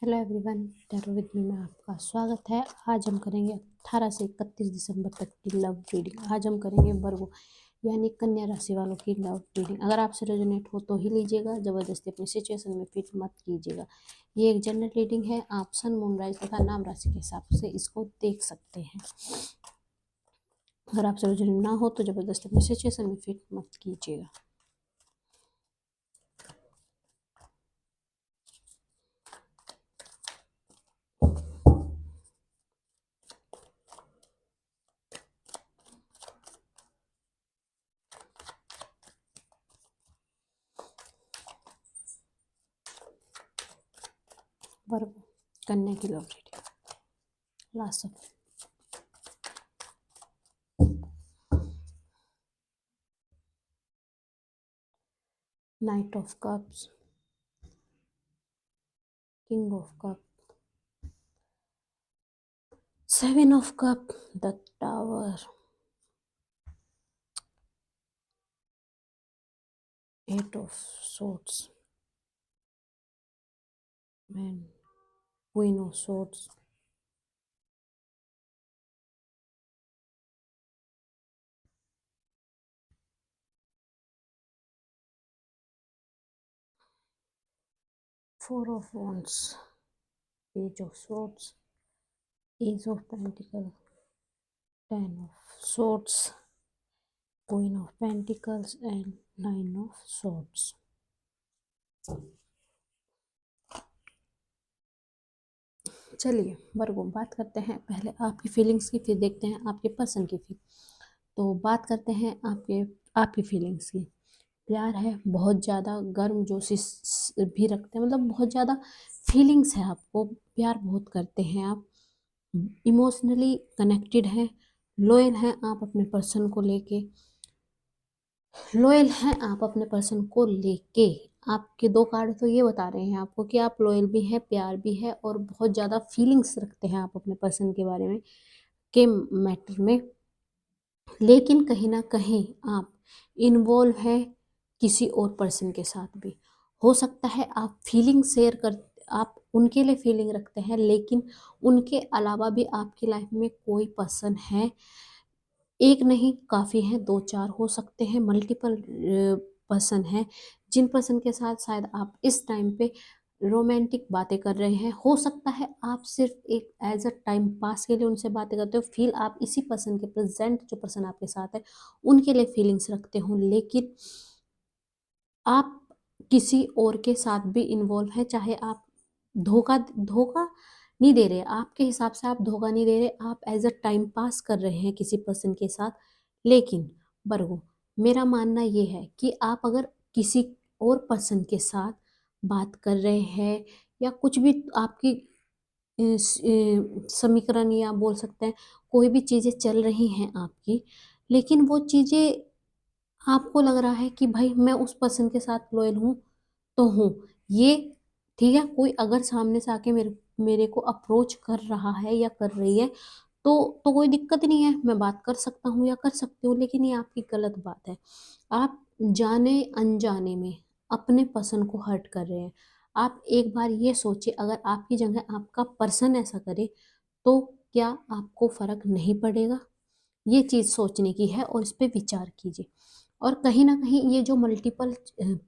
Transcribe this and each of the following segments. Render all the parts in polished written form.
Hello everyone, tarot with me में आपका स्वागत है। आज हम करेंगे 18 से 31 दिसंबर तक की लव रीडिंग। आज हम करेंगे वर्गो यानी कन्या राशि वालों की लव रीडिंग। अगर आपसे रेजोनेट हो तो ही लीजिएगा, ज़बरदस्ती अपनी सिचुएशन में फिट मत कीजिएगा। ये एक जनरल रीडिंग है, आप सन मून राइज तथा नाम राशि के हिसाब से इसको देख सकते हैं। अगर आपसे रेजोनेट ना हो तो ज़बरदस्ती अपनी सिचुएशन में फिट मत कीजिएगा। वर्गो कन्या की love reading. Last of knight of cups, king of cup, seven of cup, the tower, eight of swords and queen of swords, four of wands, page of swords, ace of pentacles, ten of swords, queen of pentacles and nine of swords। चलिए वर्गो बात करते हैं पहले आपकी feelings की, फिर देखते हैं आपके पर्सन की फील। तो बात करते हैं आपकी फीलिंग्स की। प्यार है, बहुत ज़्यादा गर्म जोशी भी रखते हैं, मतलब बहुत ज़्यादा फीलिंग्स है आपको, प्यार बहुत करते हैं आप, इमोशनली कनेक्टेड हैं, लॉयल हैं आप अपने पर्सन को लेके, लॉयल हैं आप अपने पर्सन को लेके। आपके दो कार्ड तो ये बता रहे हैं आपको कि आप लॉयल भी हैं, प्यार भी है और बहुत ज़्यादा फीलिंग्स रखते हैं आप अपने पर्सन के बारे में, के मैटर में। लेकिन कहीं ना कहीं आप इन्वॉल्व हैं किसी और पर्सन के साथ भी। हो सकता है आप फीलिंग शेयर कर, आप उनके लिए फीलिंग रखते हैं, लेकिन उनके अलावा भी आपकी लाइफ में कोई पर्सन है, एक नहीं काफ़ी हैं, दो चार हो सकते हैं, मल्टीपल पर्सन हैं जिन पर्सन के साथ शायद आप इस टाइम पे रोमांटिक बातें कर रहे हैं। हो सकता है आप सिर्फ एक एज अ टाइम पास के लिए उनसे बातें करते हो, फील आप इसी पर्सन के, प्रेजेंट जो पर्सन आपके साथ है उनके लिए फीलिंग्स रखते हो, लेकिन आप किसी और के साथ भी इन्वॉल्व हैं। चाहे आप धोखा धोखा नहीं दे रहे, आपके हिसाब से आप धोखा नहीं दे रहे, आप एज अ टाइम पास कर रहे हैं किसी पर्सन के साथ। लेकिन बरगो मेरा मानना ये है कि आप अगर किसी और पर्सन के साथ बात कर रहे हैं या कुछ भी आपकी समीकरण या बोल सकते हैं कोई भी चीज़ें चल रही हैं आपकी, लेकिन वो चीज़ें आपको लग रहा है कि भाई मैं उस पर्सन के साथ लॉयल हूँ तो हूँ, ये ठीक है। कोई अगर सामने से आके मेरे मेरे को अप्रोच कर रहा है या कर रही है तो कोई दिक्कत नहीं है, मैं बात कर सकता हूँ या कर सकती हूँ, लेकिन ये आपकी गलत बात है। आप जाने अनजाने में अपने पर्सन को हर्ट कर रहे हैं। आप एक बार ये सोचिए, अगर आपकी जगह आपका पर्सन ऐसा करे तो क्या आपको फर्क नहीं पड़ेगा? ये चीज़ सोचने की है और इस पे विचार कीजिए। और कहीं ना कहीं ये जो मल्टीपल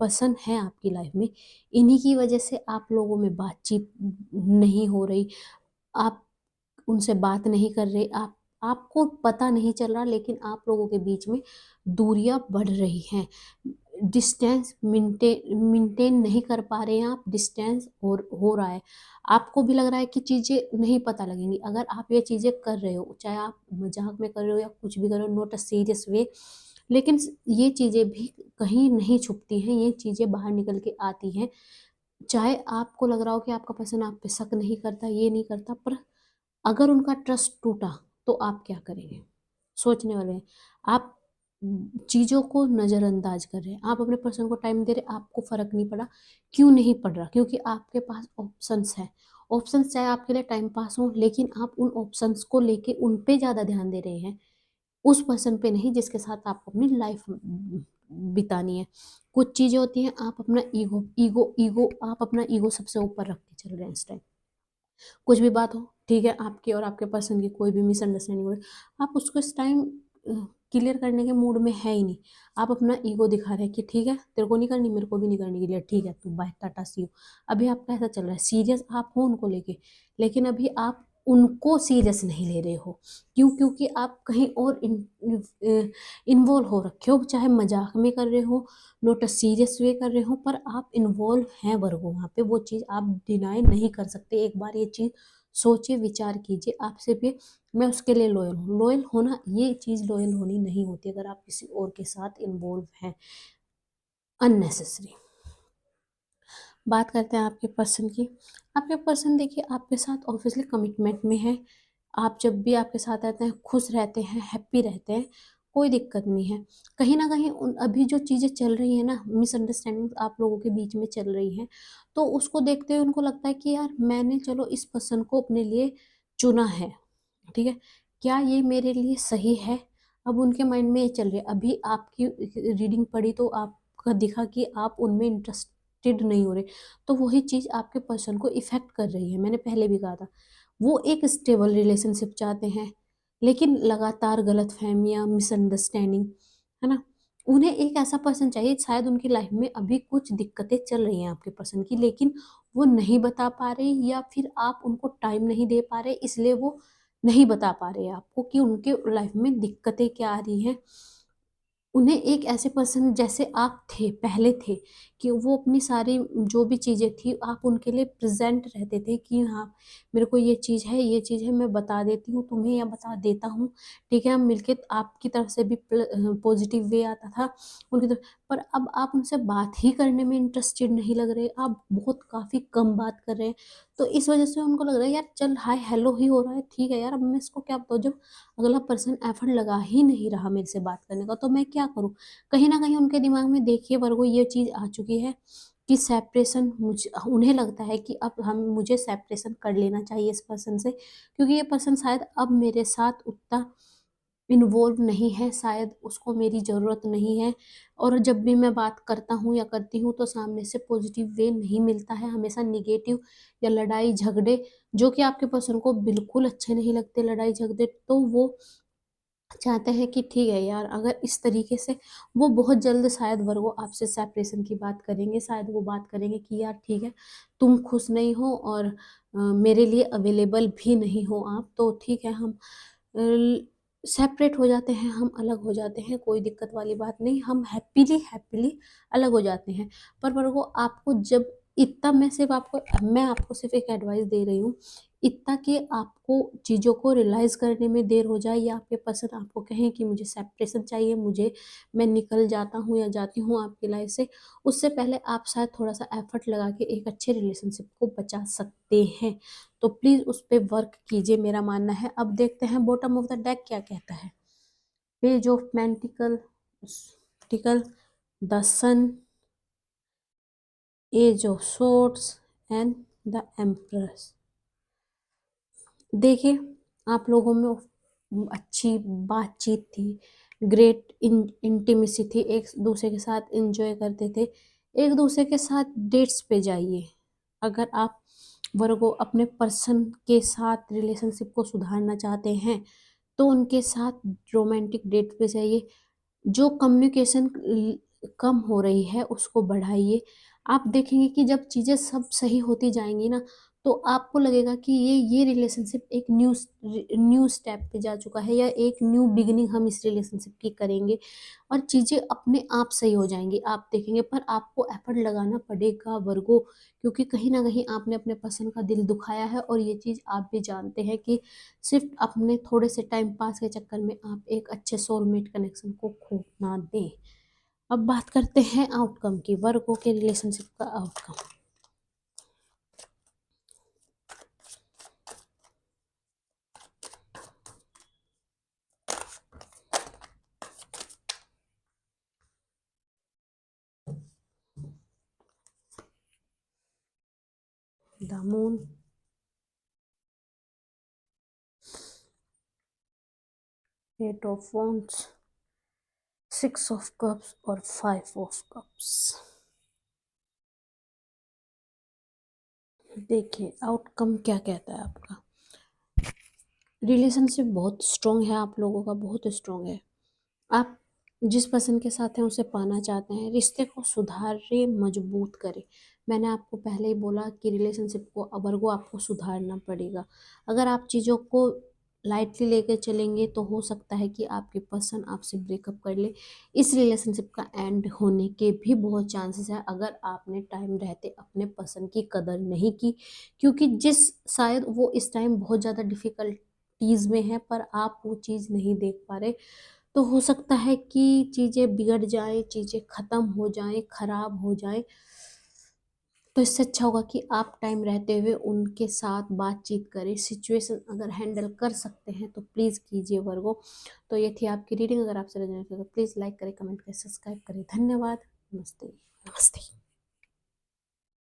पर्सन है आपकी लाइफ में, इन्हीं की वजह से आप लोगों में बातचीत नहीं हो रही, आप उनसे बात नहीं कर रहे, आपको पता नहीं चल रहा, लेकिन आप लोगों के बीच में दूरियां बढ़ रही हैं। डिस्टेंस मेंटेन नहीं कर पा रहे हैं आप, डिस्टेंस हो रहा है। आपको भी लग रहा है कि चीज़ें नहीं पता लगेंगी। अगर आप ये चीज़ें कर रहे हो, चाहे आप मजाक में कर रहे हो या कुछ भी कर रहे हो, नॉट अ सीरियस वे, लेकिन ये चीज़ें भी कहीं नहीं छुपती हैं, ये चीज़ें बाहर निकल के आती हैं। चाहे आपको लग रहा हो कि आपका पर्सन आप पे शक नहीं करता, ये नहीं करता, पर अगर उनका ट्रस्ट टूटा तो आप क्या करेंगे? सोचने वाले हैं। आप चीज़ों को नज़रअंदाज कर रहे हैं, आप अपने पर्सन को टाइम दे रहे हैं, आपको फ़र्क नहीं पड़ा। क्यों नहीं पड़ रहा? क्योंकि आपके पास ऑप्शंस हैं। ऑप्शंस चाहे आपके लिए टाइम पास हो, लेकिन आप उन ऑप्शंस को लेके उन पे ज़्यादा ध्यान दे रहे हैं, उस पर्सन पे नहीं जिसके साथ आपको अपनी लाइफ बितानी है। कुछ चीज़ें होती हैं, आप अपना ईगो ईगो ईगो आप अपना ईगो सबसे ऊपर रख के चल रहे हैं इस टाइम। कुछ भी बात हो, ठीक है, आपकी और आपके पर्सन की कोई भी मिसअंडरस्टैंडिंग हो रही है, आप उसको इस टाइम क्लियर करने के मूड में है ही नहीं। आप अपना ईगो दिखा रहे हैं कि ठीक है, तेरे को नहीं करनी, मेरे को भी नहीं करनी क्लियर, ठीक है, तू बाय टाटा सी यू। अभी आपका ऐसा चल रहा है, सीरियस आप हो उनको लेके, लेकिन अभी आप उनको सीरियस नहीं ले रहे हो। क्यों? क्योंकि आप कहीं और इन्वॉल्व हो रखे हो, चाहे मजाक में कर रहे हो, नोट अ सीरियस वे कर रहे हो, पर आप इन्वॉल्व हैं वर्गो वहाँ पे। वो चीज़ आप डिनाई नहीं कर सकते। एक बार ये चीज़ सोचिए, विचार कीजिए, आप सिर्फ ये मैं उसके लिए लॉयल हूँ, लॉयल होना, ये चीज़ लॉयल होनी नहीं होती अगर आप किसी और के साथ इन्वॉल्व हैं अननेसेसरी। बात करते हैं आपके पर्सन की। आपके पर्सन देखिए आपके साथ ऑब्वियसली कमिटमेंट में है। आप जब भी आपके साथ रहते हैं खुश रहते हैं, हैप्पी रहते हैं, कोई दिक्कत नहीं है। कहीं ना कहीं अभी जो चीज़ें चल रही है ना, मिसअंडरस्टैंडिंग आप लोगों के बीच में चल रही हैं, तो उसको देखते हुए उनको लगता है कि यार मैंने चलो इस पर्सन को अपने लिए चुना है, ठीक है, क्या ये मेरे लिए सही है? अब उनके माइंड में ये चल रही है। अभी आपकी रीडिंग पढ़ी तो आपका दिखा कि आप उनमें इंटरेस्टेड नहीं हो रहे, तो वही चीज़ आपके पर्सन को इफ़ेक्ट कर रही है। मैंने पहले भी कहा था, वो एक स्टेबल रिलेशनशिप चाहते हैं, लेकिन लगातार गलतफ़हमियाँ, मिसअंडरस्टैंडिंग, है ना? उन्हें एक ऐसा पर्सन चाहिए, शायद उनकी लाइफ़ में अभी कुछ दिक्कतें चल रही हैं आपके पर्सन की, लेकिन वो नहीं बता पा रहे, या फिर आप उनको टाइम नहीं दे पा रहे, इसलिए वो नहीं बता पा रहे आपको कि उनके लाइफ़ में दिक्कतें क्या आ रही हैं। उन्हें एक ऐसे पर्सन जैसे आप थे, पहले थे, कि वो अपनी सारी जो भी चीज़ें थी आप उनके लिए प्रेज़ेंट रहते थे कि हाँ, मेरे को ये चीज़ है, मैं बता देती हूँ तुम्हें या बता देता हूँ, ठीक है? हम मिलके आपकी तरफ से भी पॉज़िटिव वे आता था उनकी तरफ। पर अब आप उनसे बात ही करने में इंटरेस्टेड नहीं लग रहे, आप बहुत काफ़ी कम बात कर रहे हैं। तो इस वज़ह से उनको लग रहा है यार चल हाय हेलो ही हो रहा है, ठीक है यार, अब मैं इसको क्या बताऊँ, जब अगला पर्सन एफर्ट लगा ही नहीं रहा मेरे से बात करने का, तो मैं क्या करूँ? कहीं न कहीं उनके दिमाग में देखिए वर्गो ये चीज़ आ चुकी है कि सेपरेशन उन्हें लगता है कि अब हम मुझे सेपरेशन कर लेना चाहिए इस पर्सन से, क्योंकि ये पर्सन शायद अब मेरे साथ उतना इन्वॉल्व नहीं है, शायद उसको मेरी ज़रूरत नहीं है, और जब भी मैं बात करता हूँ या करती हूँ तो सामने से पॉजिटिव वे नहीं मिलता है, हमेशा नेगेटिव या लड़ाई झगड़े, जो कि आपके पर्सन को बिल्कुल अच्छे नहीं लगते लड़ाई झगड़े, तो वो चाहते हैं कि ठीक है यार, अगर इस तरीके से वो बहुत जल्द शायद वर्गो आपसे सेपरेशन की बात करेंगे, शायद वो बात करेंगे कि यार ठीक है, तुम खुश नहीं हो और मेरे लिए अवेलेबल भी नहीं हो आप, तो ठीक है, हम सेपरेट हो जाते हैं, हम अलग हो जाते हैं, कोई दिक्कत वाली बात नहीं, हम हैप्पीली हैप्पीली अलग हो जाते हैं। पर वर्गो आपको जब इतना, मैं आपको सिर्फ एक एडवाइस दे रही हूँ, इतना कि आपको चीज़ों को रियलाइज़ करने में देर हो जाए, या आपके पर्सन आपको कहें कि मुझे सेपरेशन चाहिए, मुझे मैं निकल जाता हूँ या जाती हूँ आपकी लाइफ से, उससे पहले आप शायद थोड़ा-सा एफर्ट लगा के एक अच्छे रिलेशनशिप को बचा सकते हैं। तो प्लीज़ उस पे वर्क कीजिए, मेरा मानना है। अब देखते हैं बॉटम ऑफ द डेक क्या कहता है। पेज ऑफ पेंटिकल, टिकल, the sun, ace of swords and the empress. देखिए, आप लोगों में अच्छी बातचीत थी, ग्रेट इंटीमेसी थी, एक दूसरे के साथ एंजॉय करते थे, एक दूसरे के साथ डेट्स पे जाइए। अगर आप वर्गो अपने पर्सन के साथ रिलेशनशिप को सुधारना चाहते हैं, तो उनके साथ रोमांटिक डेट पे जाइए। जो कम्युनिकेशन कम हो रही है उसको बढ़ाइए। आप देखेंगे कि जब चीज़ें सब सही होती जाएँगी ना, तो आपको लगेगा कि ये रिलेशनशिप एक न्यू स्टेप पे जा चुका है, या एक न्यू बिगिनिंग हम इस रिलेशनशिप की करेंगे, और चीज़ें अपने आप सही हो जाएँगी, आप देखेंगे। पर आपको एफर्ट लगाना पड़ेगा वर्गो, क्योंकि कहीं न कहीं आपने अपने पसंद का दिल दुखाया है, और ये चीज़ आप भी जानते हैं कि सिर्फ़ अपने थोड़े से टाइम पास के चक्कर में आप एक अच्छे सोलमेट कनेक्शन को खो ना दें। अब बात करते हैं आउटकम की, वर्गों के रिलेशनशिप का outcome. The moon, eight of wands, six of cups और फाइव ऑफ कप्स। देखिए आउटकम क्या कहता है आपका। रिलेशनशिप बहुत स्ट्रांग है, आप लोगों का बहुत स्ट्रांग है। आप जिस पर्सन के साथ हैं उसे पाना चाहते हैं, रिश्ते को सुधारे, मजबूत करें। मैंने आपको पहले ही बोला कि रिलेशनशिप को वर्गो आपको सुधारना पड़ेगा। अगर आप चीज़ों को लाइटली लेके चलेंगे तो हो सकता है कि आपके पर्सन आपसे ब्रेकअप कर ले। इस रिलेशनशिप का एंड होने के भी बहुत चांसेस है अगर आपने टाइम रहते अपने पर्सन की कदर नहीं की, क्योंकि जिस शायद वो इस टाइम बहुत ज़्यादा डिफ़िकल्टीज़ में है पर आप वो चीज़ नहीं देख पा रहे। तो हो सकता है कि चीज़ें बिगड़ जाएँ, चीज़ें ख़त्म हो जाएँ, ख़राब हो जाएँ। तो इससे अच्छा होगा कि आप टाइम रहते हुए उनके साथ बातचीत करें, सिचुएशन अगर हैंडल कर सकते हैं तो प्लीज़ कीजिए वर्गो। तो ये थी आपकी रीडिंग, अगर आपसे रेजोनेट किया तो प्लीज़ लाइक करें, कमेंट करें, सब्सक्राइब करें। धन्यवाद। नमस्ते। नमस्ते।